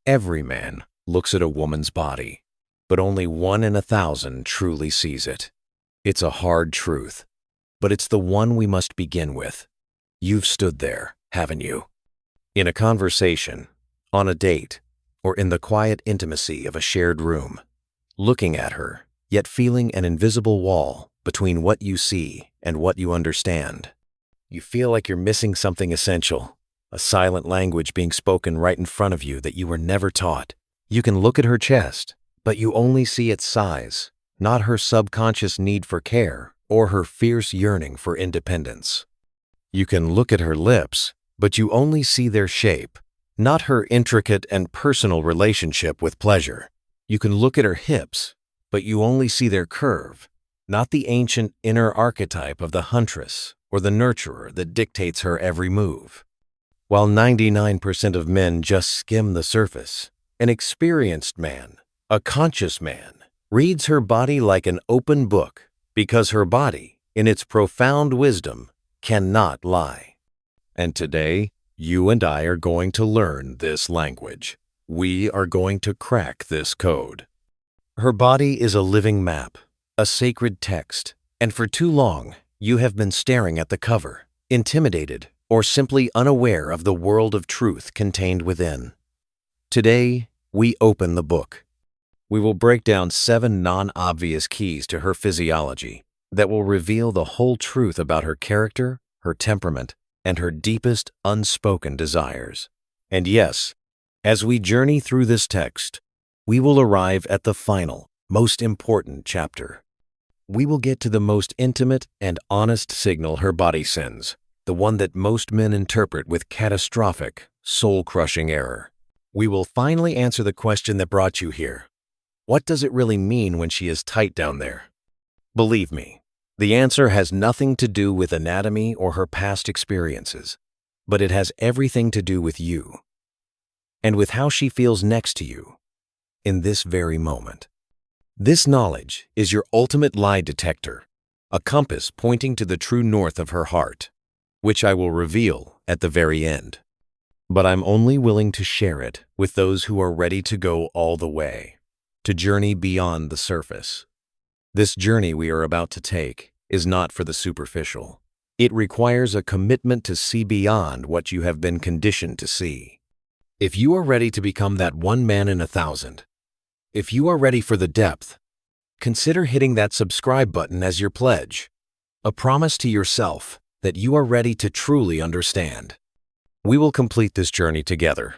Every man looks at a woman's body, but only 1 in 1,000 truly sees it. It's a hard truth, but it's the one we must begin with. You've stood there, haven't you? In a conversation, on a date, or in the quiet intimacy of a shared room, looking at her, yet feeling an invisible wall between what you see and what you understand. You feel like you're missing something essential, a silent language being spoken right in front of you that you were never taught. You can look at her chest, but you only see its size, not her subconscious need for care or her fierce yearning for independence. You can look at her lips, but you only see their shape, not her intricate and personal relationship with pleasure. You can look at her hips, but you only see their curve, not the ancient inner archetype of the huntress or the nurturer that dictates her every move. While 99% of men just skim the surface, an experienced man, a conscious man, reads her body like an open book because her body, in its profound wisdom, cannot lie. And today, you and I are going to learn this language. We are going to crack this code. Her body is a living map, a sacred text, and for too long, you have been staring at the cover, intimidated, or simply unaware of the world of truth contained within. Today, we open the book. We will break down 7 non-obvious keys to her physiology that will reveal the whole truth about her character, her temperament, and her deepest unspoken desires. And yes, as we journey through this text, we will arrive at the final, most important chapter. We will get to the most intimate and honest signal her body sends, the one that most men interpret with catastrophic, soul-crushing error. We will finally answer the question that brought you here. What does it really mean when she is tight down there? Believe me, the answer has nothing to do with anatomy or her past experiences, but it has everything to do with you and with how she feels next to you in this very moment. This knowledge is your ultimate lie detector, a compass pointing to the true north of her heart, which I will reveal at the very end. But I'm only willing to share it with those who are ready to go all the way, to journey beyond the surface. This journey we are about to take is not for the superficial. It requires a commitment to see beyond what you have been conditioned to see. If you are ready to become that 1 man in 1,000, if you are ready for the depth, consider hitting that subscribe button as your pledge, a promise to yourself that you are ready to truly understand. We will complete this journey together.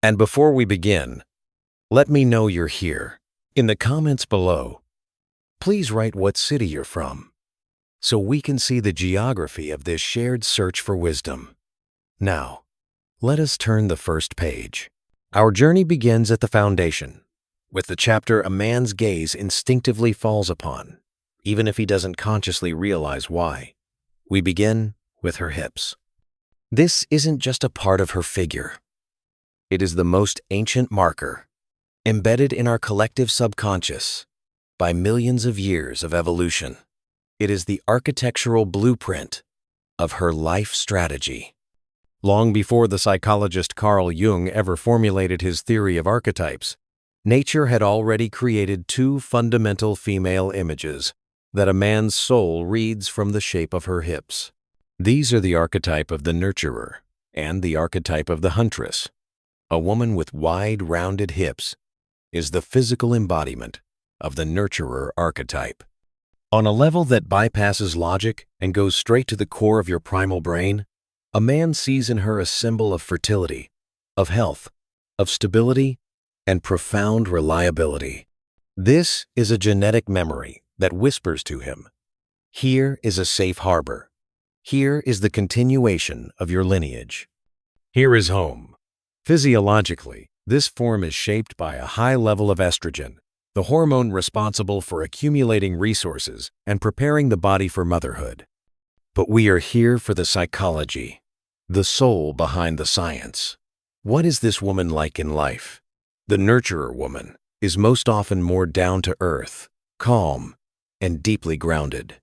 And before we begin, let me know you're here. In the comments below, please write what city you're from, so we can see the geography of this shared search for wisdom. Now, let us turn the first page. Our journey begins at the foundation, with the chapter a man's gaze instinctively falls upon, even if he doesn't consciously realize why. We begin with her hips. This isn't just a part of her figure. It is the most ancient marker, embedded in our collective subconscious by millions of years of evolution. It is the architectural blueprint of her life strategy. Long before the psychologist Carl Jung ever formulated his theory of archetypes, nature had already created 2 fundamental female images that a man's soul reads from the shape of her hips. These are the archetype of the nurturer and the archetype of the huntress. A woman with wide, rounded hips is the physical embodiment of the nurturer archetype. On a level that bypasses logic and goes straight to the core of your primal brain, a man sees in her a symbol of fertility, of health, of stability, and profound reliability. This is a genetic memory that whispers to him, here is a safe harbor. Here is the continuation of your lineage. Here is home. Physiologically, this form is shaped by a high level of estrogen, the hormone responsible for accumulating resources and preparing the body for motherhood. But we are here for the psychology, the soul behind the science. What is this woman like in life? The nurturer woman is most often more down to earth, calm, and deeply grounded.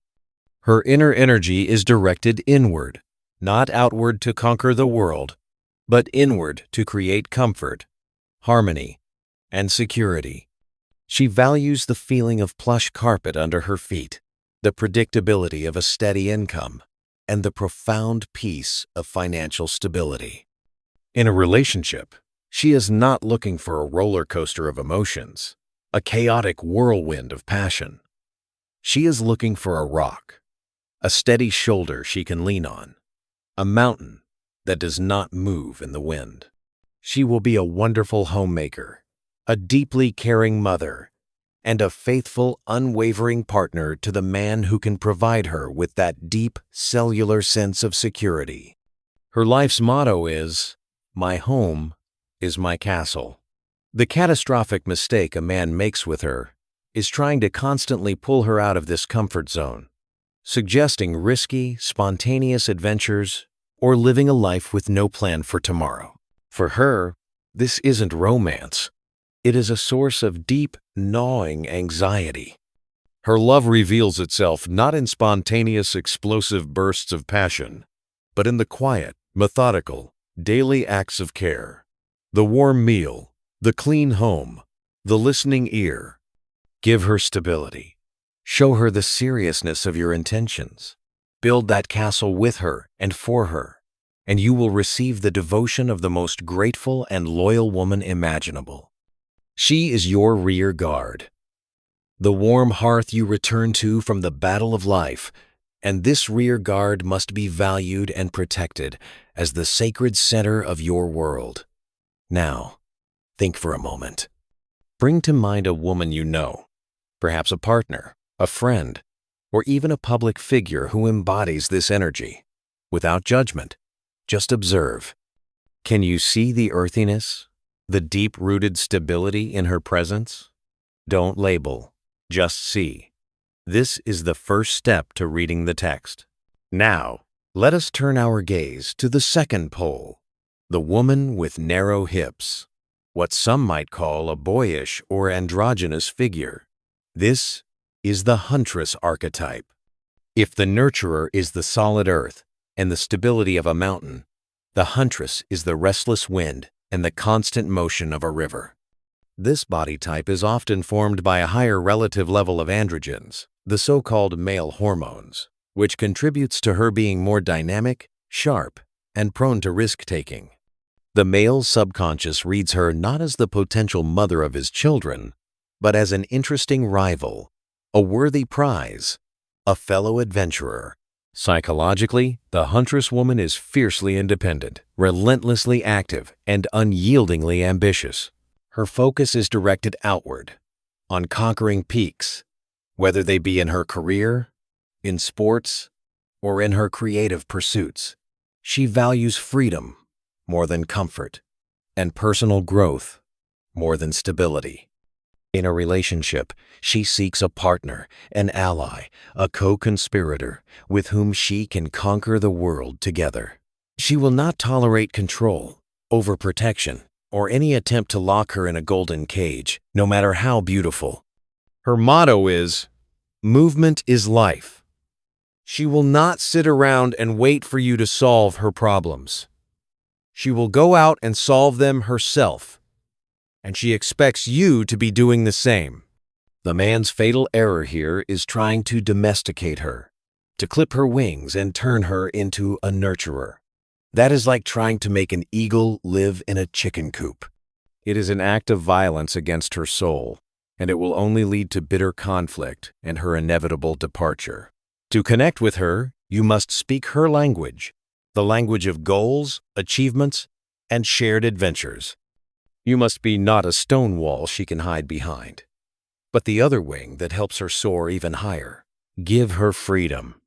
Her inner energy is directed inward, not outward to conquer the world, but inward to create comfort, harmony, and security. She values the feeling of plush carpet under her feet, the predictability of a steady income, and the profound peace of financial stability. In a relationship, she is not looking for a roller coaster of emotions, a chaotic whirlwind of passion. She is looking for a rock, a steady shoulder she can lean on, a mountain that does not move in the wind. She will be a wonderful homemaker, a deeply caring mother, and a faithful, unwavering partner to the man who can provide her with that deep, cellular sense of security. Her life's motto is, "My home is my castle." The catastrophic mistake a man makes with her is trying to constantly pull her out of this comfort zone, suggesting risky, spontaneous adventures or living a life with no plan for tomorrow. For her, this isn't romance. It is a source of deep, gnawing anxiety. Her love reveals itself not in spontaneous, explosive bursts of passion, but in the quiet, methodical, daily acts of care. The warm meal, the clean home, the listening ear. Give her stability. Show her the seriousness of your intentions. Build that castle with her and for her, and you will receive the devotion of the most grateful and loyal woman imaginable. She is your rear guard, the warm hearth you return to from the battle of life, and this rear guard must be valued and protected as the sacred center of your world. Now, think for a moment. Bring to mind a woman you know, perhaps a partner, a friend, or even a public figure who embodies this energy. Without judgment, just observe. Can you see the earthiness, the deep-rooted stability in her presence? Don't label, just see. This is the first step to reading the text. Now, let us turn our gaze to the second pole, the woman with narrow hips, what some might call a boyish or androgynous figure. This is the huntress archetype. If the nurturer is the solid earth and the stability of a mountain, the huntress is the restless wind and the constant motion of a river. This body type is often formed by a higher relative level of androgens, the so-called male hormones, which contributes to her being more dynamic, sharp, and prone to risk-taking. The male's subconscious reads her not as the potential mother of his children, but as an interesting rival, a worthy prize, a fellow adventurer. Psychologically, the huntress woman is fiercely independent, relentlessly active, and unyieldingly ambitious. Her focus is directed outward, on conquering peaks, whether they be in her career, in sports, or in her creative pursuits. She values freedom more than comfort, and personal growth more than stability. In a relationship, she seeks a partner, an ally, a co-conspirator with whom she can conquer the world together. She will not tolerate control, overprotection, or any attempt to lock her in a golden cage, no matter how beautiful. Her motto is, "Movement is life." She will not sit around and wait for you to solve her problems. She will go out and solve them herself, and she expects you to be doing the same. The man's fatal error here is trying to domesticate her, to clip her wings and turn her into a nurturer. That is like trying to make an eagle live in a chicken coop. It is an act of violence against her soul, and it will only lead to bitter conflict and her inevitable departure. To connect with her, you must speak her language, the language of goals, achievements, and shared adventures. You must be not a stone wall she can hide behind, but the other wing that helps her soar even higher. Give her freedom.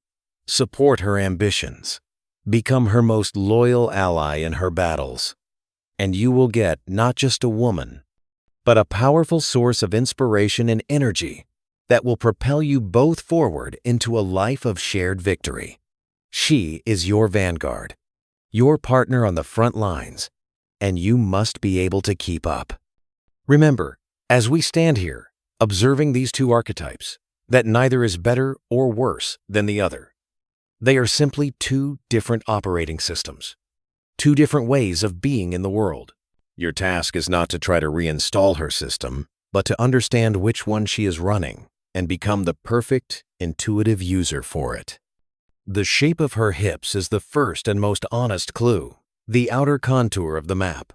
Support her ambitions. Become her most loyal ally in her battles. And you will get not just a woman, but a powerful source of inspiration and energy that will propel you both forward into a life of shared victory. She is your vanguard, your partner on the front lines, and you must be able to keep up. Remember, as we stand here, observing these two archetypes, that neither is better or worse than the other. They are simply two different operating systems, two different ways of being in the world. Your task is not to try to reinstall her system, but to understand which one she is running and become the perfect, intuitive user for it. The shape of her hips is the first and most honest clue, the outer contour of the map.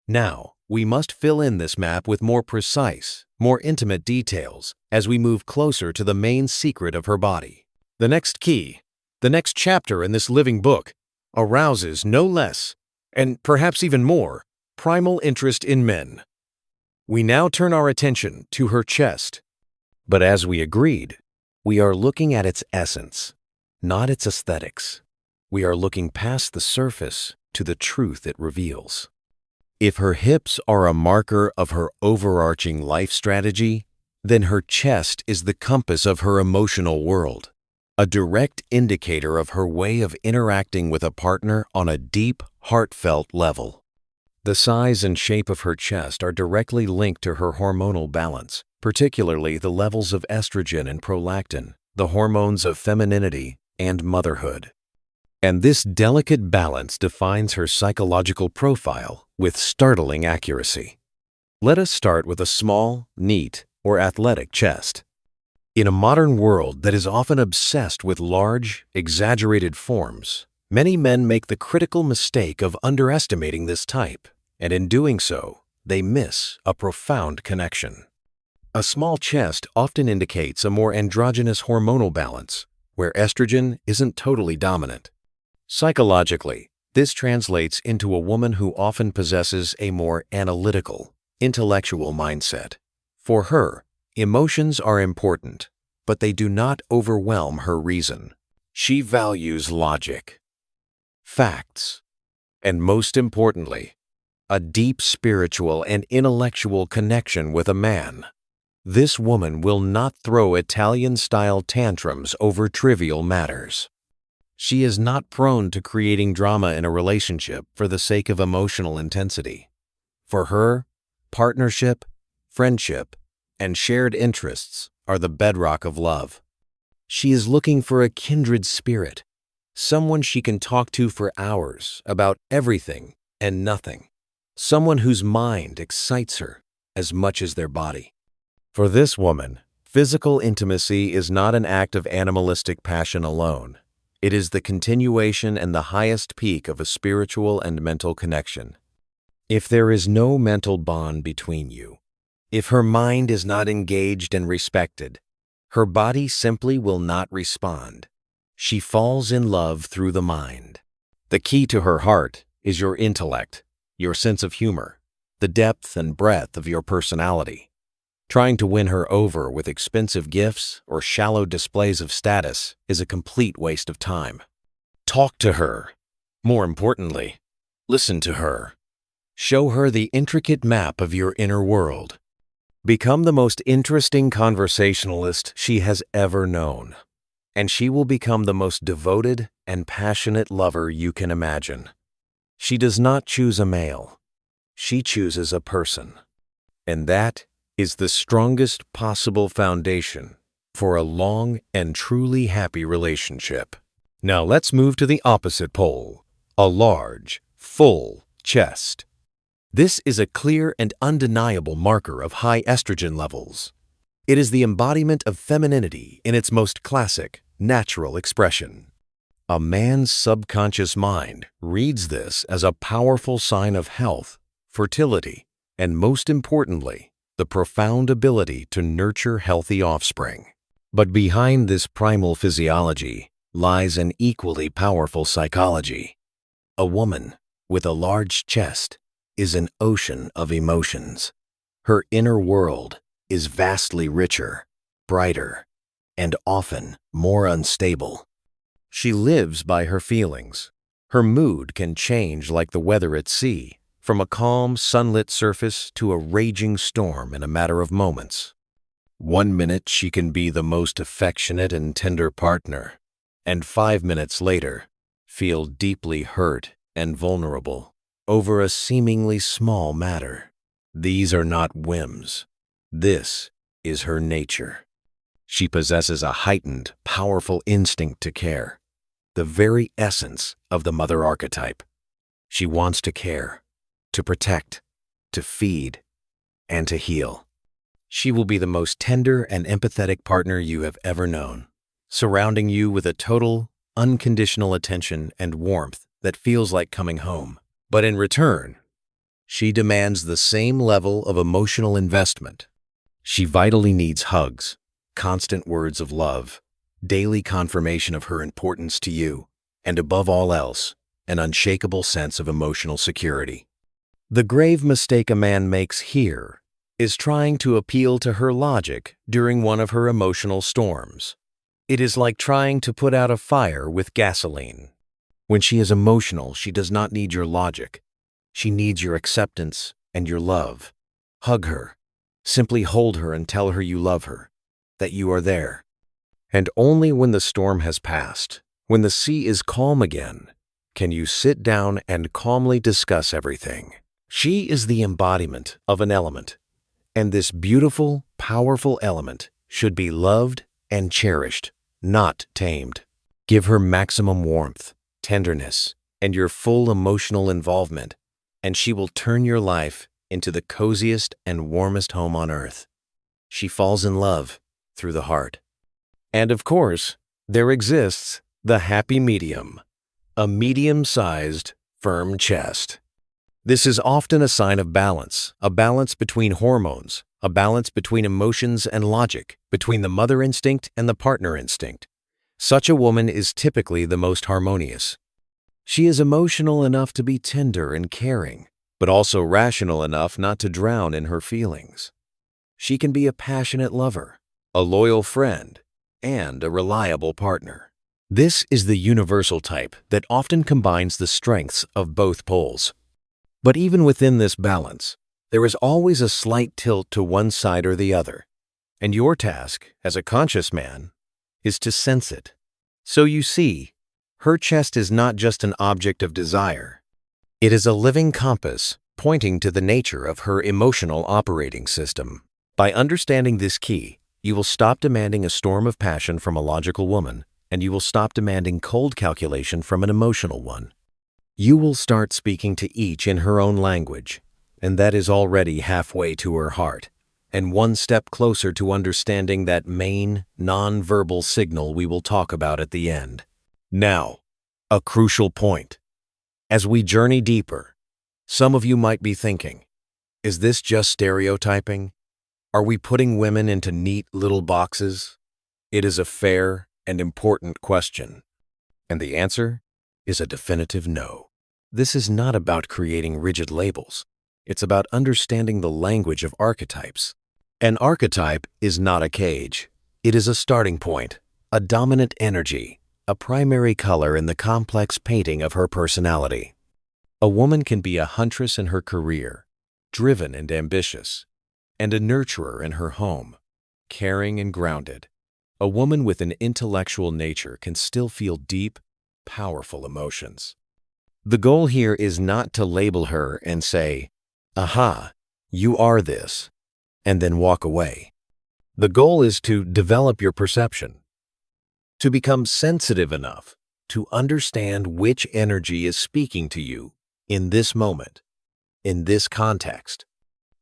Now, we must fill in this map with more precise, more intimate details as we move closer to the main secret of her body. The next key, the next chapter in this living book, arouses no less, and perhaps even more, primal interest in men. We now turn our attention to her chest. But as we agreed, we are looking at its essence, not its aesthetics. We are looking past the surface to the truth it reveals. If her hips are a marker of her overarching life strategy, then her chest is the compass of her emotional world, a direct indicator of her way of interacting with a partner on a deep, heartfelt level. The size and shape of her chest are directly linked to her hormonal balance, particularly the levels of estrogen and prolactin, the hormones of femininity and motherhood. And this delicate balance defines her psychological profile with startling accuracy. Let us start with a small, neat, or athletic chest. In a modern world that is often obsessed with large, exaggerated forms, many men make the critical mistake of underestimating this type, and in doing so, they miss a profound connection. A small chest often indicates a more androgynous hormonal balance, where estrogen isn't totally dominant. Psychologically, this translates into a woman who often possesses a more analytical, intellectual mindset. For her, emotions are important, but they do not overwhelm her reason. She values logic, facts, and most importantly, a deep spiritual and intellectual connection with a man. This woman will not throw Italian-style tantrums over trivial matters. She is not prone to creating drama in a relationship for the sake of emotional intensity. For her, partnership, friendship, and shared interests are the bedrock of love. She is looking for a kindred spirit, someone she can talk to for hours about everything and nothing, someone whose mind excites her as much as their body. For this woman, physical intimacy is not an act of animalistic passion alone. It is the continuation and the highest peak of a spiritual and mental connection. If there is no mental bond between you, if her mind is not engaged and respected, her body simply will not respond. She falls in love through the mind. The key to her heart is your intellect, your sense of humor, the depth and breadth of your personality. Trying to win her over with expensive gifts or shallow displays of status is a complete waste of time. Talk to her. More importantly, listen to her. Show her the intricate map of your inner world. Become the most interesting conversationalist she has ever known, and she will become the most devoted and passionate lover you can imagine. She does not choose a male. She chooses a person. And that is the strongest possible foundation for a long and truly happy relationship. Now let's move to the opposite pole, a large, full chest. This is a clear and undeniable marker of high estrogen levels. It is the embodiment of femininity in its most classic, natural expression. A man's subconscious mind reads this as a powerful sign of health, fertility, and most importantly, the profound ability to nurture healthy offspring. But behind this primal physiology lies an equally powerful psychology. A woman with a large chest is an ocean of emotions. Her inner world is vastly richer, brighter, and often more unstable. She lives by her feelings. Her mood can change like the weather at sea, from a calm, sunlit surface to a raging storm in a matter of moments. 1 minute she can be the most affectionate and tender partner, and 5 minutes later, feel deeply hurt and vulnerable over a seemingly small matter. These are not whims. This is her nature. She possesses a heightened, powerful instinct to care, the very essence of the mother archetype. She wants to care, to protect, to feed, and to heal. She will be the most tender and empathetic partner you have ever known, surrounding you with a total, unconditional attention and warmth that feels like coming home. But in return, she demands the same level of emotional investment. She vitally needs hugs, constant words of love, daily confirmation of her importance to you, and above all else, an unshakable sense of emotional security. The grave mistake a man makes here is trying to appeal to her logic during one of her emotional storms. It is like trying to put out a fire with gasoline. When she is emotional, she does not need your logic. She needs your acceptance and your love. Hug her. Simply hold her and tell her you love her, that you are there. And only when the storm has passed, when the sea is calm again, can you sit down and calmly discuss everything. She is the embodiment of an element, and this beautiful, powerful element should be loved and cherished, not tamed. Give her maximum warmth, tenderness, and your full emotional involvement, and she will turn your life into the coziest and warmest home on earth. She falls in love through the heart. And of course, there exists the happy medium, a medium-sized, firm chest. This is often a sign of balance, a balance between hormones, a balance between emotions and logic, between the mother instinct and the partner instinct. Such a woman is typically the most harmonious. She is emotional enough to be tender and caring, but also rational enough not to drown in her feelings. She can be a passionate lover, a loyal friend, and a reliable partner. This is the universal type that often combines the strengths of both poles. But even within this balance, there is always a slight tilt to one side or the other, and your task, as a conscious man, is to sense it. So you see, her chest is not just an object of desire. It is a living compass pointing to the nature of her emotional operating system. By understanding this key, you will stop demanding a storm of passion from a logical woman, and you will stop demanding cold calculation from an emotional one. You will start speaking to each in her own language, and that is already halfway to her heart, and one step closer to understanding that main, non-verbal signal we will talk about at the end. Now, a crucial point. As we journey deeper, some of you might be thinking, is this just stereotyping? Are we putting women into neat little boxes? It is a fair and important question, and the answer is a definitive no. This is not about creating rigid labels. It's about understanding the language of archetypes. An archetype is not a cage. It is a starting point, a dominant energy, a primary color in the complex painting of her personality. A woman can be a huntress in her career, driven and ambitious, and a nurturer in her home, caring and grounded. A woman with an intellectual nature can still feel deep, powerful emotions. The goal here is not to label her and say, "Aha, you are this," and then walk away. The goal is to develop your perception, to become sensitive enough to understand which energy is speaking to you in this moment, in this context.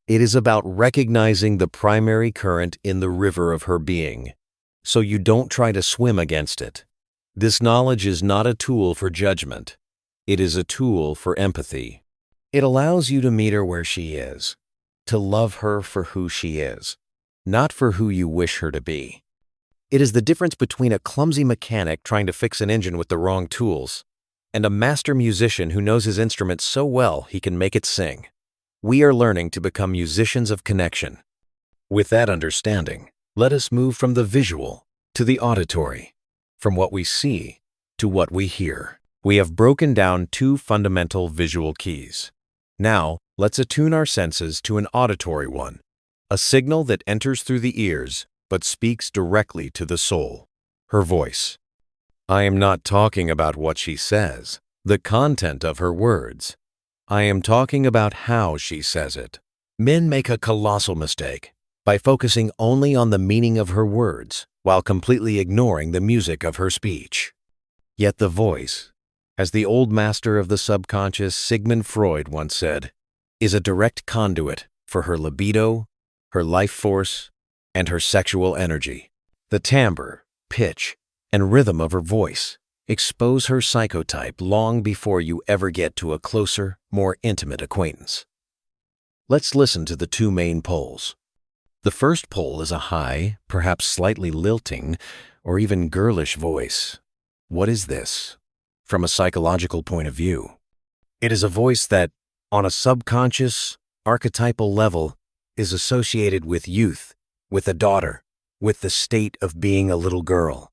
It is about recognizing the primary current in the river of her being, so you don't try to swim against it. This knowledge is not a tool for judgment. It is a tool for empathy. It allows you to meet her where she is, to love her for who she is, not for who you wish her to be. It is the difference between a clumsy mechanic trying to fix an engine with the wrong tools and a master musician who knows his instrument so well he can make it sing. We are learning to become musicians of connection. With that understanding, let us move from the visual to the auditory, from what we see to what we hear. We have broken down two fundamental visual keys. Now, let's attune our senses to an auditory one, a signal that enters through the ears but speaks directly to the soul, her voice. I am not talking about what she says, the content of her words. I am talking about how she says it. Men make a colossal mistake by focusing only on the meaning of her words while completely ignoring the music of her speech. Yet the voice, as the old master of the subconscious Sigmund Freud once said, is a direct conduit for her libido, her life force, and her sexual energy. The timbre, pitch, and rhythm of her voice expose her psychotype long before you ever get to a closer, more intimate acquaintance. Let's listen to the two main poles. The first pole is a high, perhaps slightly lilting, or even girlish voice. What is this? From a psychological point of view, it is a voice that, on a subconscious, archetypal level, is associated with youth, with a daughter, with the state of being a little girl.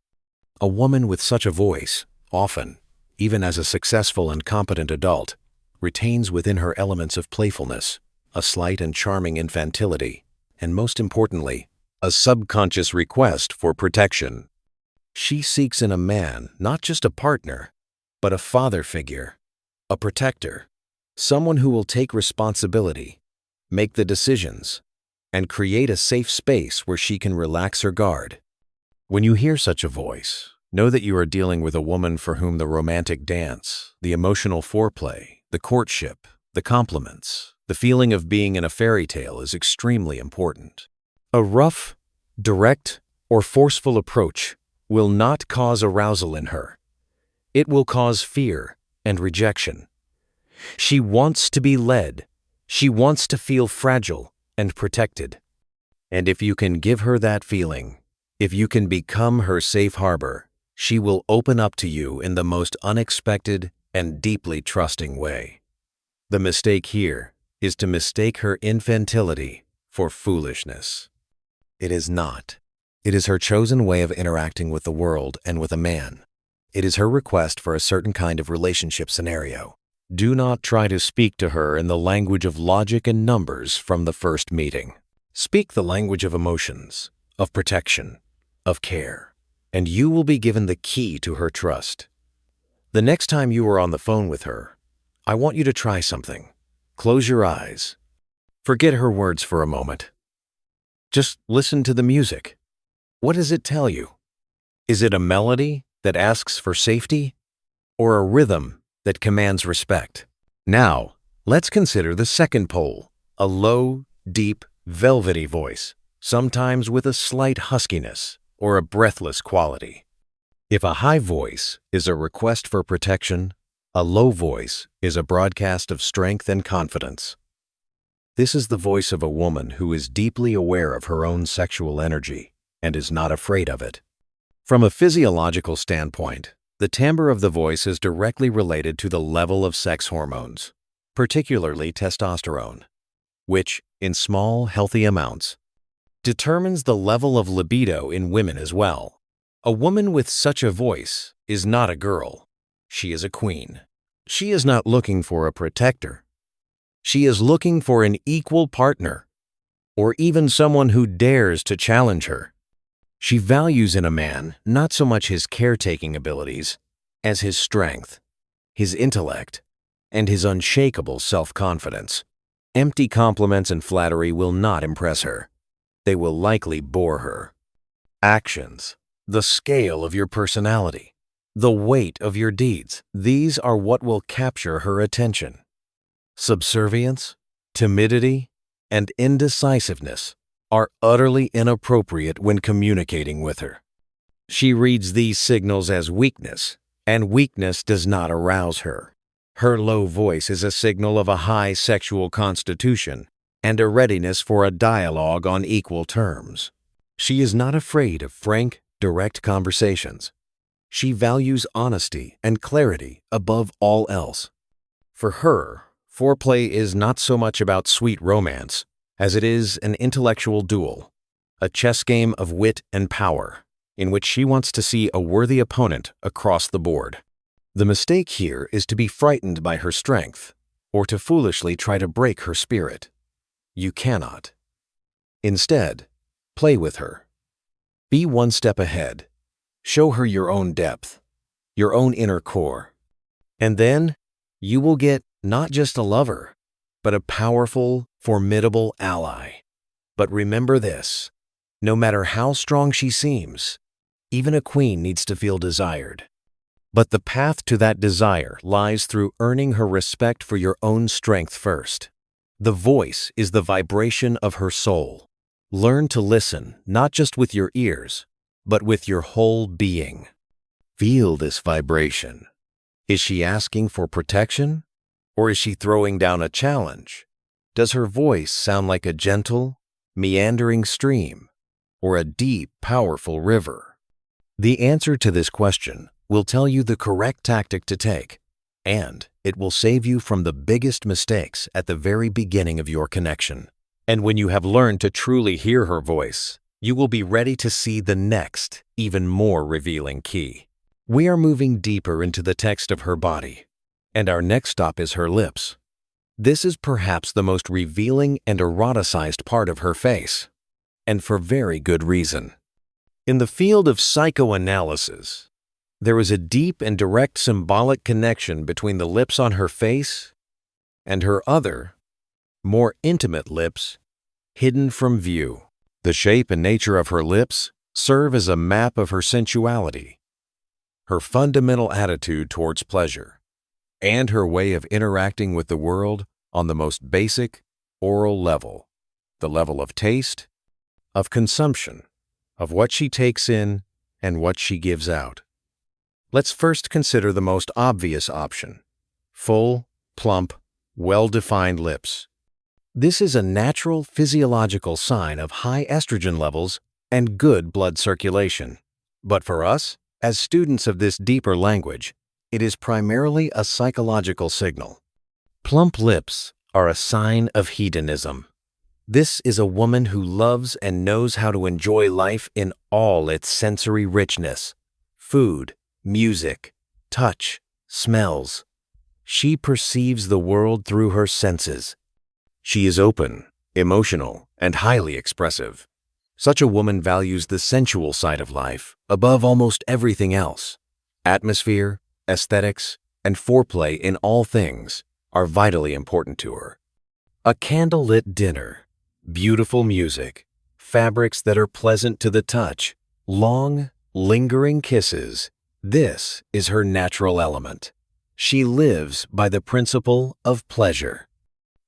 A woman with such a voice, often, even as a successful and competent adult, retains within her elements of playfulness, a slight and charming infantility, and most importantly, a subconscious request for protection. She seeks in a man not just a partner, but a father figure, a protector, someone who will take responsibility, make the decisions, and create a safe space where she can relax her guard. When you hear such a voice, know that you are dealing with a woman for whom the romantic dance, the emotional foreplay, the courtship, the compliments, the feeling of being in a fairy tale is extremely important. A rough, direct, or forceful approach will not cause arousal in her. It will cause fear and rejection. She wants to be led. She wants to feel fragile and protected. And if you can give her that feeling, if you can become her safe harbor, she will open up to you in the most unexpected and deeply trusting way. The mistake here is to mistake her infantility for foolishness. It is not. It is her chosen way of interacting with the world and with a man. It is her request for a certain kind of relationship scenario. Do not try to speak to her in the language of logic and numbers from the first meeting. Speak the language of emotions, of protection, of care, and you will be given the key to her trust. The next time you are on the phone with her, I want you to try something. Close your eyes. Forget her words for a moment. Just listen to the music. What does it tell you? Is it a melody that asks for safety, or a rhythm that commands respect? Now, let's consider the second pole, a low, deep, velvety voice, sometimes with a slight huskiness or a breathless quality. If a high voice is a request for protection, a low voice is a broadcast of strength and confidence. This is the voice of a woman who is deeply aware of her own sexual energy and is not afraid of it. From a physiological standpoint, the timbre of the voice is directly related to the level of sex hormones, particularly testosterone, which, in small, healthy amounts, determines the level of libido in women as well. A woman with such a voice is not a girl. She is a queen. She is not looking for a protector. She is looking for an equal partner, or even someone who dares to challenge her. She values in a man not so much his caretaking abilities as his strength, his intellect, and his unshakable self-confidence. Empty compliments and flattery will not impress her. They will likely bore her. Actions, the scale of your personality, the weight of your deeds, these are what will capture her attention. Subservience, timidity, and indecisiveness are utterly inappropriate when communicating with her. She reads these signals as weakness, and weakness does not arouse her. Her low voice is a signal of a high sexual constitution and a readiness for a dialogue on equal terms. She is not afraid of frank, direct conversations. She values honesty and clarity above all else. For her, foreplay is not so much about sweet romance as it is an intellectual duel, a chess game of wit and power, in which she wants to see a worthy opponent across the board. The mistake here is to be frightened by her strength, or to foolishly try to break her spirit. You cannot. Instead, play with her. Be one step ahead. Show her your own depth, your own inner core. And then, you will get not just a lover, but a powerful, formidable ally. But remember this, no matter how strong she seems, even a queen needs to feel desired. But the path to that desire lies through earning her respect for your own strength first. The voice is the vibration of her soul. Learn to listen not just with your ears, but with your whole being. Feel this vibration. Is she asking for protection? Or is she throwing down a challenge? Does her voice sound like a gentle, meandering stream, or a deep, powerful river? The answer to this question will tell you the correct tactic to take, and it will save you from the biggest mistakes at the very beginning of your connection. And when you have learned to truly hear her voice, you will be ready to see the next, even more revealing key. We are moving deeper into the text of her body, and our next stop is her lips. This is perhaps the most revealing and eroticized part of her face, and for very good reason. In the field of psychoanalysis, there is a deep and direct symbolic connection between the lips on her face and her other, more intimate lips hidden from view. The shape and nature of her lips serve as a map of her sensuality, her fundamental attitude towards pleasure, and her way of interacting with the world on the most basic oral level, the level of taste, of consumption, of what she takes in and what she gives out. Let's first consider the most obvious option: full, plump, well-defined lips. This is a natural physiological sign of high estrogen levels and good blood circulation. But for us, as students of this deeper language, it is primarily a psychological signal. Plump lips are a sign of hedonism. This is a woman who loves and knows how to enjoy life in all its sensory richness: food, music, touch, smells. She perceives the world through her senses. She is open, emotional, and highly expressive. Such a woman values the sensual side of life above almost everything else. Atmosphere, aesthetics, and foreplay in all things are vitally important to her. A candlelit dinner, beautiful music, fabrics that are pleasant to the touch, long, lingering kisses. This is her natural element. She lives by the principle of pleasure.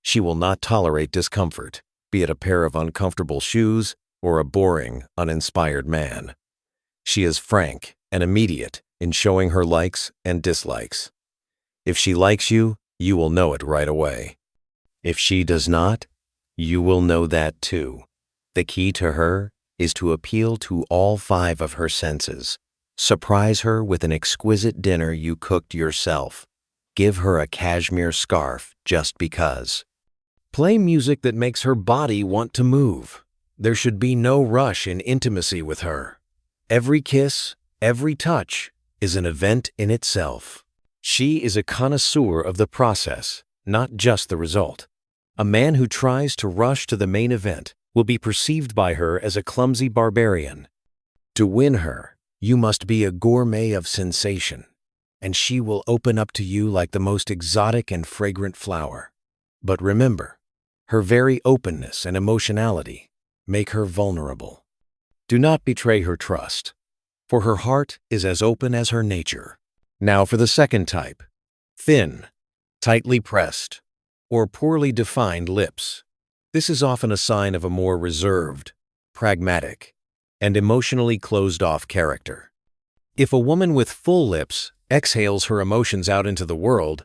She will not tolerate discomfort, be it a pair of uncomfortable shoes or a boring, uninspired man. She is frank and immediate in showing her likes and dislikes. If she likes you, you will know it right away. If she does not, you will know that too. The key to her is to appeal to all 5 of her senses. Surprise her with an exquisite dinner you cooked yourself. Give her a cashmere scarf just because. Play music that makes her body want to move. There should be no rush in intimacy with her. Every kiss, every touch is an event in itself. She is a connoisseur of the process, not just the result. A man who tries to rush to the main event will be perceived by her as a clumsy barbarian. To win her, you must be a gourmet of sensation, and she will open up to you like the most exotic and fragrant flower. But remember, her very openness and emotionality make her vulnerable. Do not betray her trust, for her heart is as open as her nature. Now for the second type: thin, tightly pressed, or poorly defined lips. This is often a sign of a more reserved, pragmatic, and emotionally closed-off character. If a woman with full lips exhales her emotions out into the world,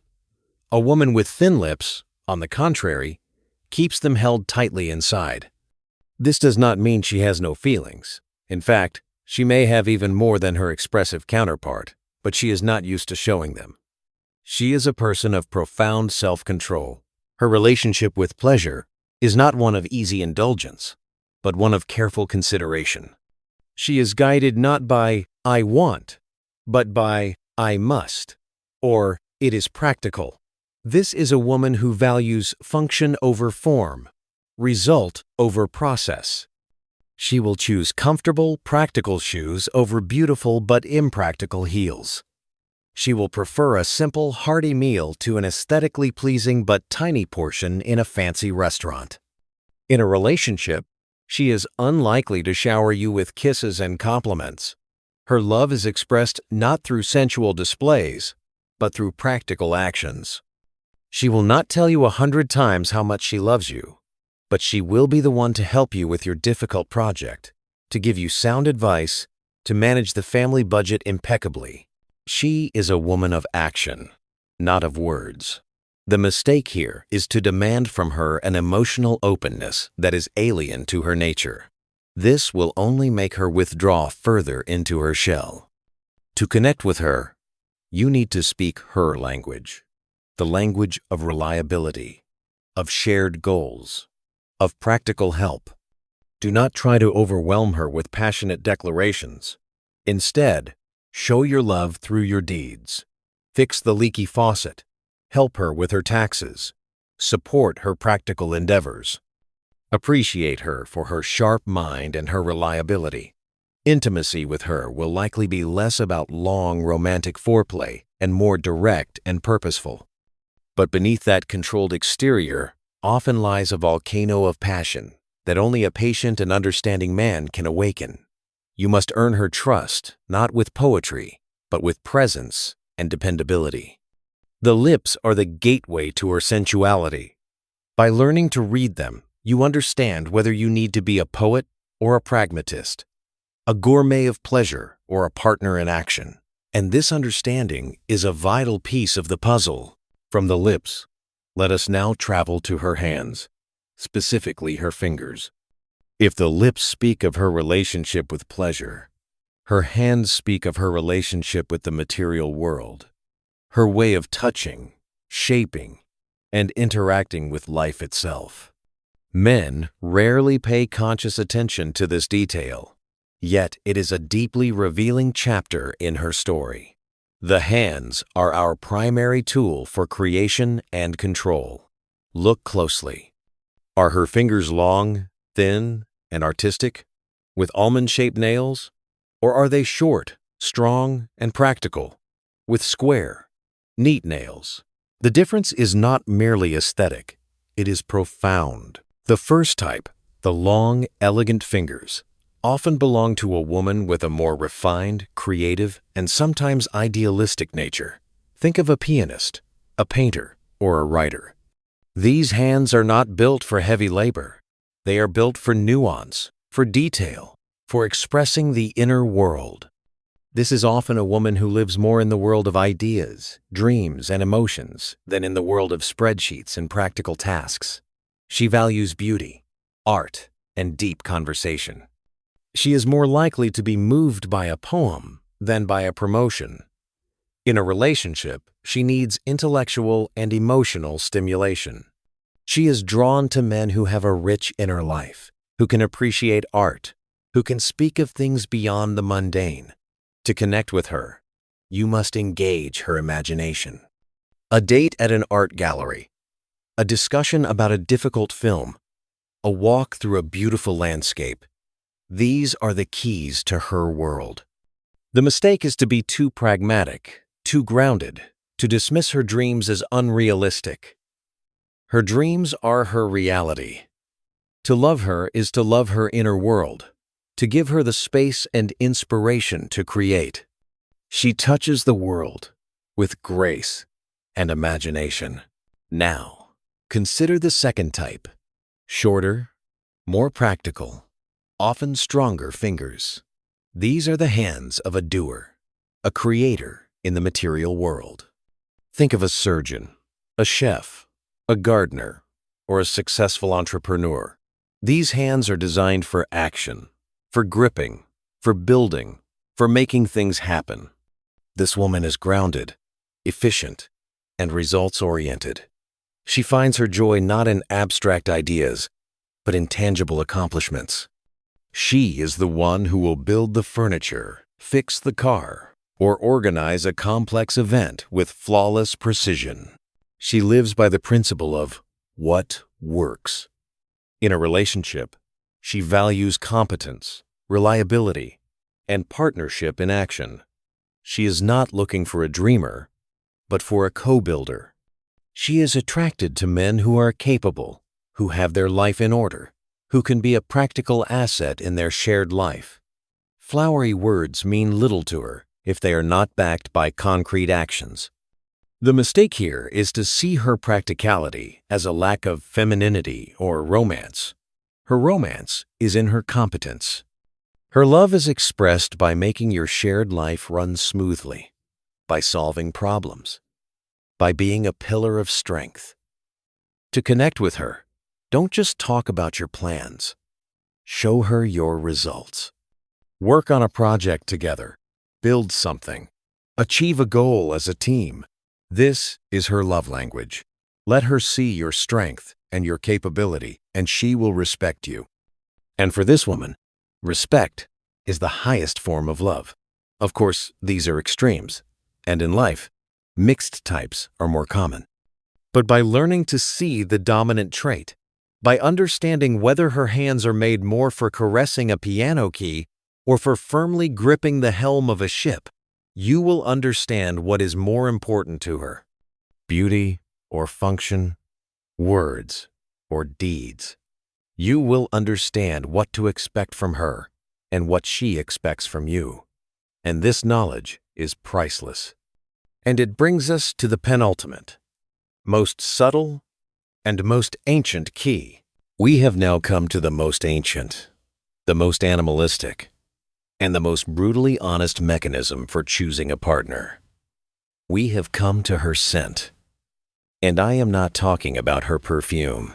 a woman with thin lips, on the contrary, keeps them held tightly inside. This does not mean she has no feelings. In fact, she may have even more than her expressive counterpart, but she is not used to showing them. She is a person of profound self-control. Her relationship with pleasure is not one of easy indulgence, but one of careful consideration. She is guided not by "I want," but by "I must," or "it is practical." This is a woman who values function over form, result over process. She will choose comfortable, practical shoes over beautiful but impractical heels. She will prefer a simple, hearty meal to an aesthetically pleasing but tiny portion in a fancy restaurant. In a relationship, she is unlikely to shower you with kisses and compliments. Her love is expressed not through sensual displays, but through practical actions. She will not tell you 100 times how much she loves you, but she will be the one to help you with your difficult project, to give you sound advice, to manage the family budget impeccably. She is a woman of action, not of words. The mistake here is to demand from her an emotional openness that is alien to her nature. This will only make her withdraw further into her shell. To connect with her, you need to speak her language, the language of reliability, of shared goals, of practical help. Do not try to overwhelm her with passionate declarations. Instead, show your love through your deeds. Fix the leaky faucet. Help her with her taxes. Support her practical endeavors. Appreciate her for her sharp mind and her reliability. Intimacy with her will likely be less about long romantic foreplay and more direct and purposeful. But beneath that controlled exterior often lies a volcano of passion that only a patient and understanding man can awaken. You must earn her trust, not with poetry, but with presence and dependability. The lips are the gateway to her sensuality. By learning to read them, you understand whether you need to be a poet or a pragmatist, a gourmet of pleasure or a partner in action. And this understanding is a vital piece of the puzzle. From the lips, let us now travel to her hands, specifically her fingers. If the lips speak of her relationship with pleasure, her hands speak of her relationship with the material world, her way of touching, shaping, and interacting with life itself. Men rarely pay conscious attention to this detail, yet it is a deeply revealing chapter in her story. The hands are our primary tool for creation and control. Look closely. Are her fingers long, thin, and artistic, with almond-shaped nails? Or are they short, strong, and practical, with square, neat nails? The difference is not merely aesthetic, it is profound. The first type, the long, elegant fingers, often belong to a woman with a more refined, creative, and sometimes idealistic nature. Think of a pianist, a painter, or a writer. These hands are not built for heavy labor. They are built for nuance, for detail, for expressing the inner world. This is often a woman who lives more in the world of ideas, dreams, and emotions than in the world of spreadsheets and practical tasks. She values beauty, art, and deep conversation. She is more likely to be moved by a poem than by a promotion. In a relationship, she needs intellectual and emotional stimulation. She is drawn to men who have a rich inner life, who can appreciate art, who can speak of things beyond the mundane. To connect with her, you must engage her imagination. A date at an art gallery, a discussion about a difficult film, a walk through a beautiful landscape. These are the keys to her world. The mistake is to be too pragmatic, too grounded, to dismiss her dreams as unrealistic. Her dreams are her reality. To love her is to love her inner world, to give her the space and inspiration to create. She touches the world with grace and imagination. Now, consider the second type, shorter, more practical, often stronger fingers. These are the hands of a doer, a creator in the material world. Think of a surgeon, a chef, a gardener, or a successful entrepreneur. These hands are designed for action, for gripping, for building, for making things happen. This woman is grounded, efficient, and results-oriented. She finds her joy not in abstract ideas, but in tangible accomplishments. She is the one who will build the furniture, fix the car, or organize a complex event with flawless precision. She lives by the principle of what works. In a relationship, she values competence, reliability, and partnership in action. She is not looking for a dreamer, but for a co-builder. She is attracted to men who are capable, who have their life in order, who can be a practical asset in their shared life. Flowery words mean little to her if they are not backed by concrete actions. The mistake here is to see her practicality as a lack of femininity or romance. Her romance is in her competence. Her love is expressed by making your shared life run smoothly, by solving problems, by being a pillar of strength. To connect with her, don't just talk about your plans. Show her your results. Work on a project together. Build something. Achieve a goal as a team. This is her love language. Let her see your strength and your capability, and she will respect you. And for this woman, respect is the highest form of love. Of course, these are extremes, and in life, mixed types are more common. But by learning to see the dominant trait, by understanding whether her hands are made more for caressing a piano key or for firmly gripping the helm of a ship, you will understand what is more important to her: beauty or function, words or deeds. You will understand what to expect from her and what she expects from you. And this knowledge is priceless. And it brings us to the penultimate, most subtle and most ancient key. We have now come to the most ancient, the most animalistic, and the most brutally honest mechanism for choosing a partner. We have come to her scent. And I am not talking about her perfume.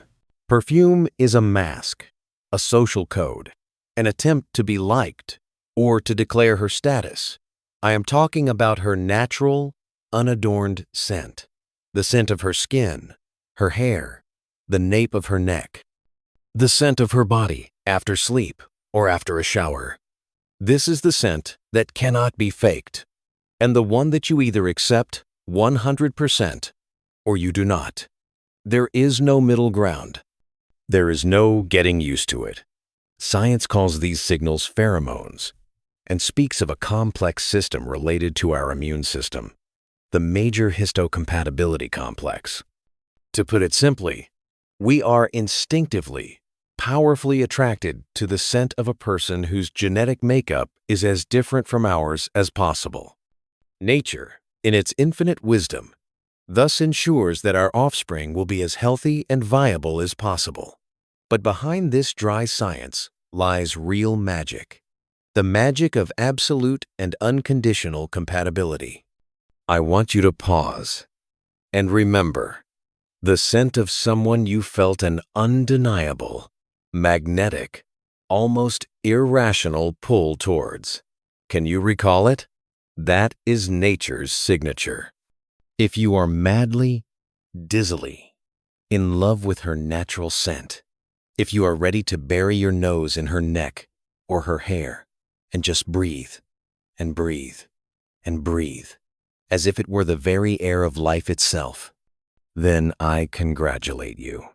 Perfume is a mask, a social code, an attempt to be liked or to declare her status. I am talking about her natural, unadorned scent, the scent of her skin, her hair, the nape of her neck, the scent of her body after sleep or after a shower. This is the scent that cannot be faked, and the one that you either accept 100% or you do not. There is no middle ground. There is no getting used to it. Science calls these signals pheromones and speaks of a complex system related to our immune system, the major histocompatibility complex. To put it simply, we are instinctively, powerfully attracted to the scent of a person whose genetic makeup is as different from ours as possible. Nature, in its infinite wisdom, thus ensures that our offspring will be as healthy and viable as possible. But behind this dry science lies real magic, the magic of absolute and unconditional compatibility. I want you to pause and remember the scent of someone you felt an undeniable, magnetic, almost irrational pull towards. Can you recall it? That is nature's signature. If you are madly, dizzily, in love with her natural scent, if you are ready to bury your nose in her neck or her hair and just breathe and breathe and breathe as if it were the very air of life itself, then I congratulate you.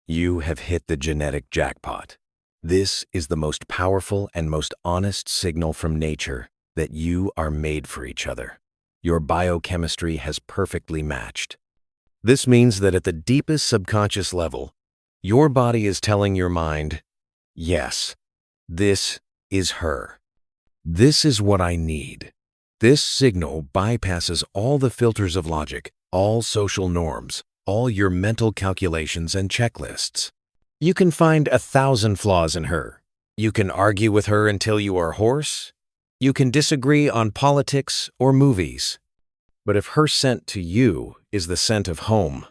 You have hit the genetic jackpot. This is the most powerful and most honest signal from nature that you are made for each other. Your biochemistry has perfectly matched. This means that at the deepest subconscious level, your body is telling your mind, yes, this is her. This is what I need. This signal bypasses all the filters of logic, all social norms, all your mental calculations and checklists. You can find 1,000 flaws in her. You can argue with her until you are hoarse. You can disagree on politics or movies. But if her scent to you is the scent of home,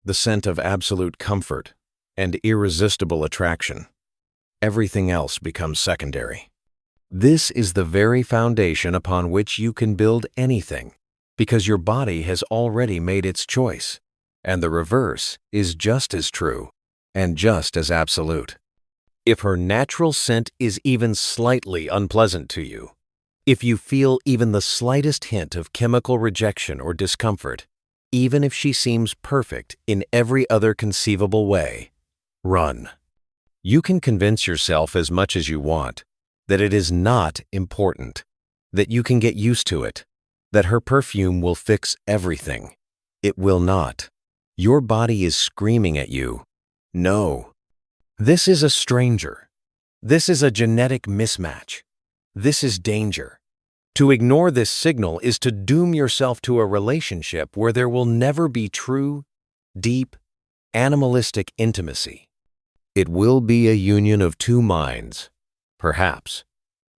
the scent of absolute comfort and irresistible attraction, everything else becomes secondary. This is the very foundation upon which you can build anything, because your body has already made its choice, and the reverse is just as true and just as absolute. If her natural scent is even slightly unpleasant to you, if you feel even the slightest hint of chemical rejection or discomfort, even if she seems perfect in every other conceivable way, run. You can convince yourself as much as you want that it is not important, that you can get used to it, that her perfume will fix everything. It will not. Your body is screaming at you, no. This is a stranger. This is a genetic mismatch. This is danger. To ignore this signal is to doom yourself to a relationship where there will never be true, deep, animalistic intimacy. It will be a union of two minds, perhaps,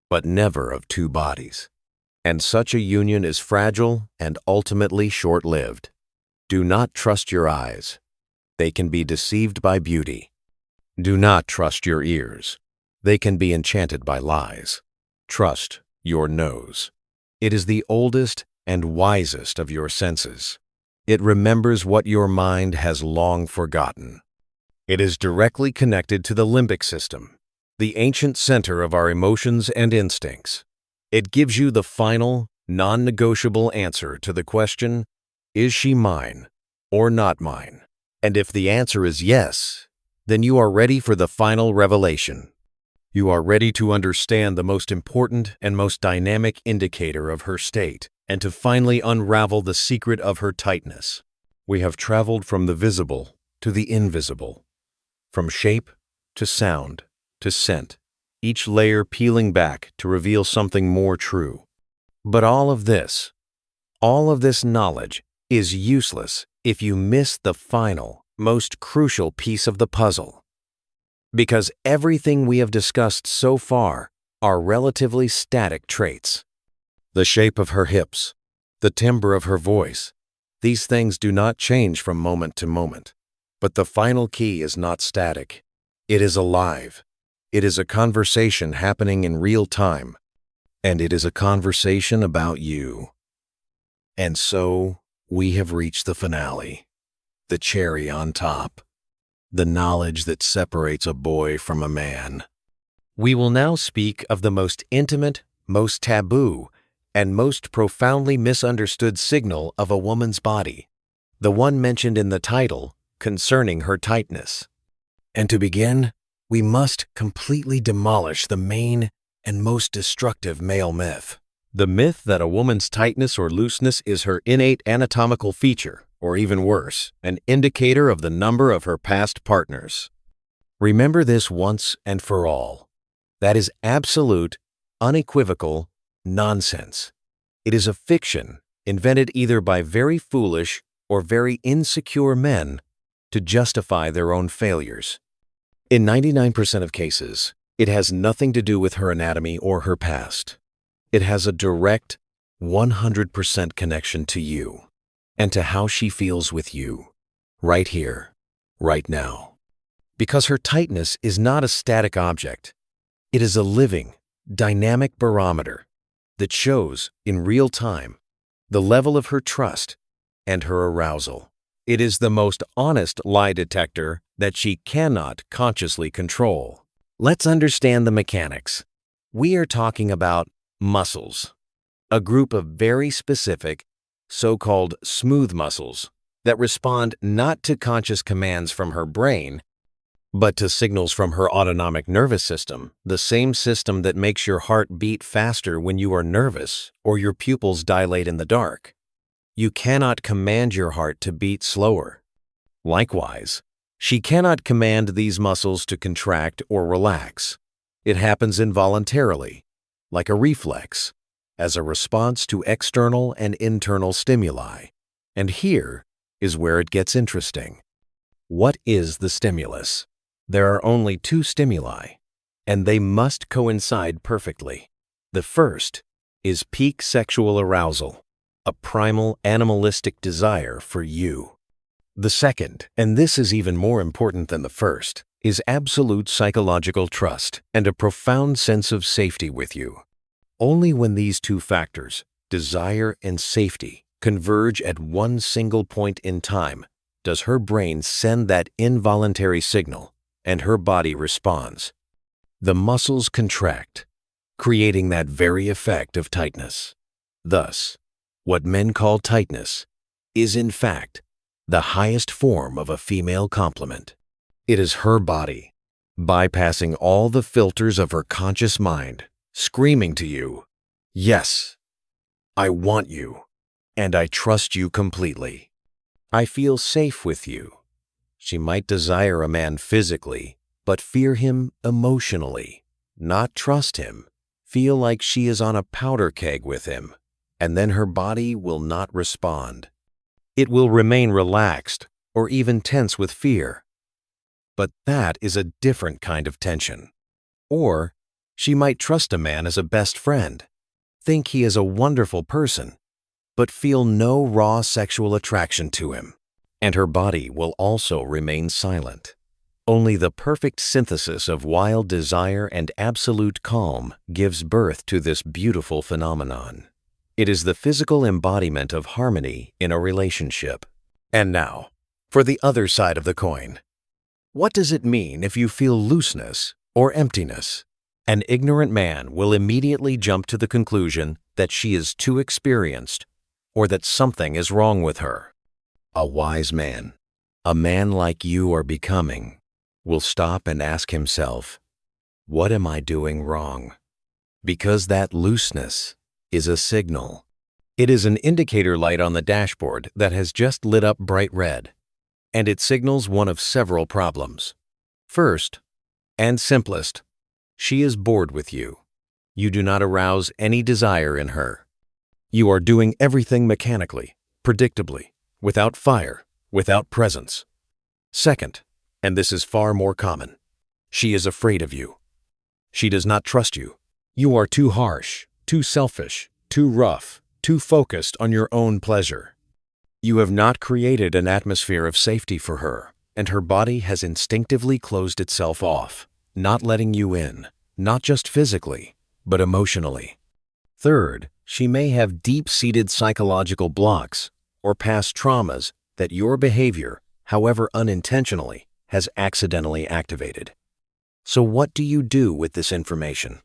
but never of two bodies. And such a union is fragile and ultimately short-lived. Do not trust your eyes. They can be deceived by beauty. Do not trust your ears. They can be enchanted by lies. Trust your nose. It is the oldest and wisest of your senses. It remembers what your mind has long forgotten. It is directly connected to the limbic system, the ancient center of our emotions and instincts. It gives you the final, non-negotiable answer to the question, is she mine or not mine? And if the answer is yes, then you are ready for the final revelation. You are ready to understand the most important and most dynamic indicator of her state and to finally unravel the secret of her tightness. We have traveled from the visible to the invisible, from shape to sound to scent, each layer peeling back to reveal something more true. But all of this knowledge is useless if you miss the final, most crucial piece of the puzzle. Because everything we have discussed so far are relatively static traits. The shape of her hips, the timbre of her voice, these things do not change from moment to moment. But the final key is not static. It is alive. It is a conversation happening in real time. And it is a conversation about you. And so, we have reached the finale. The cherry on top. The knowledge that separates a boy from a man. We will now speak of the most intimate, most taboo, and most profoundly misunderstood signal of a woman's body, the one mentioned in the title, concerning her tightness. And to begin, we must completely demolish the main and most destructive male myth. The myth that a woman's tightness or looseness is her innate anatomical feature, or even worse, an indicator of the number of her past partners. Remember this once and for all. That is absolute, unequivocal nonsense. It is a fiction invented either by very foolish or very insecure men to justify their own failures. In 99% of cases, it has nothing to do with her anatomy or her past. It has a direct, 100% connection to you and to how she feels with you, right here, right now. Because her tightness is not a static object. It is a living, dynamic barometer that shows, in real time, the level of her trust and her arousal. It is the most honest lie detector that she cannot consciously control. Let's understand the mechanics. We are talking about muscles, a group of very specific, so-called smooth muscles that respond not to conscious commands from her brain, but to signals from her autonomic nervous system, the same system that makes your heart beat faster when you are nervous or your pupils dilate in the dark. You cannot command your heart to beat slower. Likewise, she cannot command these muscles to contract or relax. It happens involuntarily, like a reflex, as a response to external and internal stimuli. And here is where it gets interesting. What is the stimulus? There are only two stimuli, and they must coincide perfectly. The first is peak sexual arousal, a primal animalistic desire for you. The second, and this is even more important than the first, is absolute psychological trust and a profound sense of safety with you. Only when these two factors, desire and safety, converge at one single point in time does her brain send that involuntary signal and her body responds. The muscles contract, creating that very effect of tightness. Thus, what men call tightness is in fact the highest form of a female compliment. It is her body, bypassing all the filters of her conscious mind, screaming to you, "Yes, I want you, and I trust you completely. I feel safe with you." She might desire a man physically, but fear him emotionally, not trust him Feel like she is on a powder keg with him, and then her body will not respond. It will remain relaxed or even tense with fear. But that is a different kind of tension. Or she might trust a man as a best friend, think he is a wonderful person, but feel no raw sexual attraction to him. And her body will also remain silent. Only the perfect synthesis of wild desire and absolute calm gives birth to this beautiful phenomenon. It is the physical embodiment of harmony in a relationship. And now, for the other side of the coin. What does it mean if you feel looseness or emptiness? An ignorant man will immediately jump to the conclusion that she is too experienced or that something is wrong with her. A wise man, a man like you are becoming, will stop and ask himself, what am I doing wrong? Because that looseness is a signal. It is an indicator light on the dashboard that has just lit up bright red, and it signals one of several problems. First, and simplest, she is bored with you. You do not arouse any desire in her. You are doing everything mechanically, predictably, without fire, without presence. Second, and this is far more common, she is afraid of you. She does not trust you. You are too harsh, too selfish, too rough, too focused on your own pleasure. You have not created an atmosphere of safety for her, and her body has instinctively closed itself off, not letting you in, not just physically, but emotionally. Third, she may have deep-seated psychological blocks or past traumas that your behavior, however unintentionally, has accidentally activated. So what do you do with this information?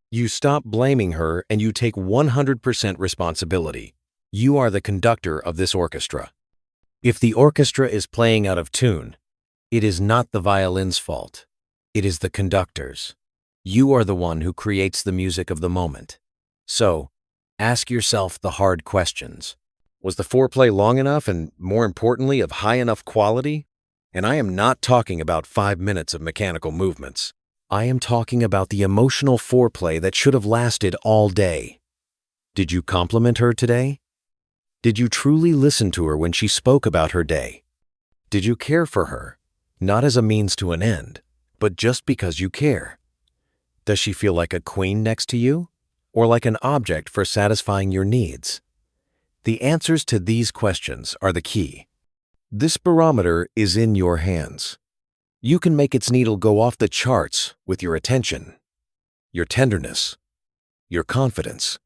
You stop blaming her and you take 100% responsibility. You are the conductor of this orchestra. If the orchestra is playing out of tune, it is not the violin's fault. It is the conductor's. You are the one who creates the music of the moment. So, ask yourself the hard questions. Was the foreplay long enough and, more importantly, of high enough quality? And I am not talking about 5 minutes of mechanical movements. I am talking about the emotional foreplay that should have lasted all day. Did you compliment her today? Did you truly listen to her when she spoke about her day? Did you care for her, not as a means to an end, but just because you care? Does she feel like a queen next to you, or like an object for satisfying your needs? The answers to these questions are the key. This barometer is in your hands. You can make its needle go off the charts with your attention, your tenderness, your confidence,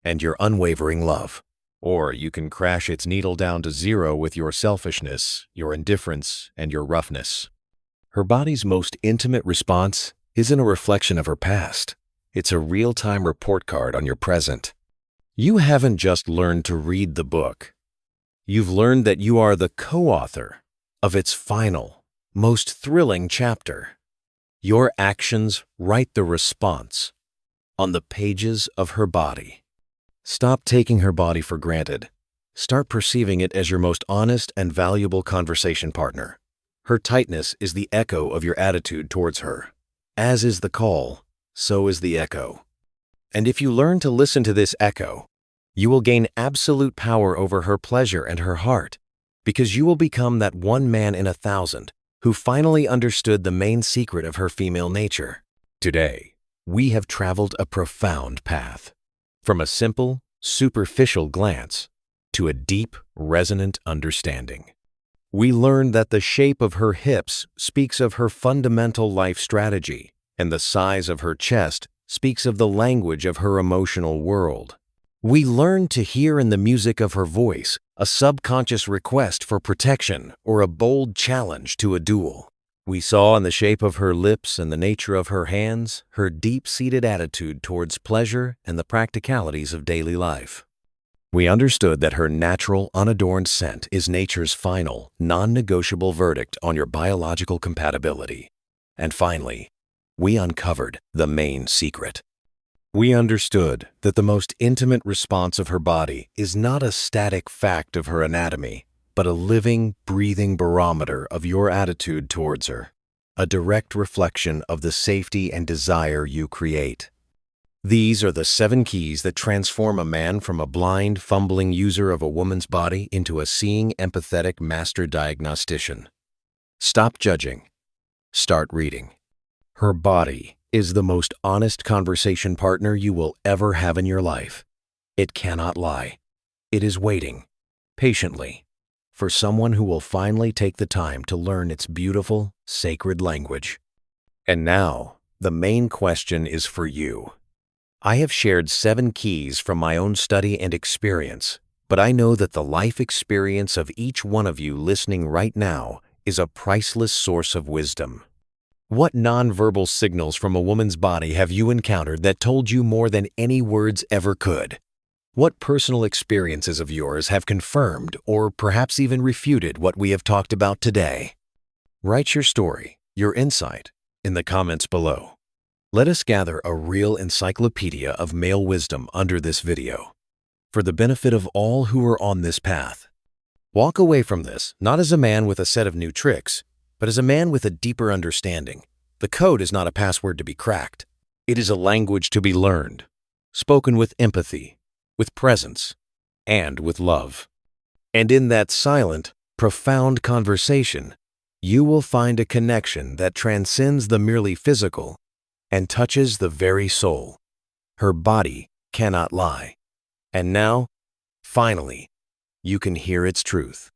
and your unwavering love. Or you can crash its needle down to zero with your selfishness, your indifference, and your roughness. Her body's most intimate response isn't a reflection of her past. It's a real-time report card on your present. You haven't just learned to read the book. You've learned that you are the co-author of its final, most thrilling chapter. Your actions write the response on the pages of her body. Stop taking her body for granted. Start perceiving it as your most honest and valuable conversation partner. Her tightness is the echo of your attitude towards her. As is the call, so is the echo. And if you learn to listen to this echo, you will gain absolute power over her pleasure and her heart, because you will become that one man in 1,000 who finally understood the main secret of her female nature. Today, we have traveled a profound path. From a simple, superficial glance to a deep, resonant understanding. We learned that the shape of her hips speaks of her fundamental life strategy, and the size of her chest speaks of the language of her emotional world. We learned to hear in the music of her voice a subconscious request for protection or a bold challenge to a duel. We saw in the shape of her lips and the nature of her hands her deep-seated attitude towards pleasure and the practicalities of daily life. We understood that her natural, unadorned scent is nature's final, non-negotiable verdict on your biological compatibility. And finally, we uncovered the main secret. We understood that the most intimate response of her body is not a static fact of her anatomy, but a living, breathing barometer of your attitude towards her, a direct reflection of the safety and desire you create. These are the 7 keys that transform a man from a blind, fumbling user of a woman's body into a seeing, empathetic master diagnostician. Stop judging. Start reading. Her body is the most honest conversation partner you will ever have in your life. It cannot lie. It is waiting, patiently, for someone who will finally take the time to learn its beautiful, sacred language. And now, the main question is for you. I have shared 7 keys from my own study and experience, but I know that the life experience of each one of you listening right now is a priceless source of wisdom. What nonverbal signals from a woman's body have you encountered that told you more than any words ever could? What personal experiences of yours have confirmed or perhaps even refuted what we have talked about today? Write your story, your insight, in the comments below. Let us gather a real encyclopedia of male wisdom under this video, for the benefit of all who are on this path. Walk away from this not as a man with a set of new tricks, but as a man with a deeper understanding. The code is not a password to be cracked. It is a language to be learned, spoken with empathy, with presence, and with love. And in that silent, profound conversation, you will find a connection that transcends the merely physical and touches the very soul. Her body cannot lie. And now, finally, you can hear its truth.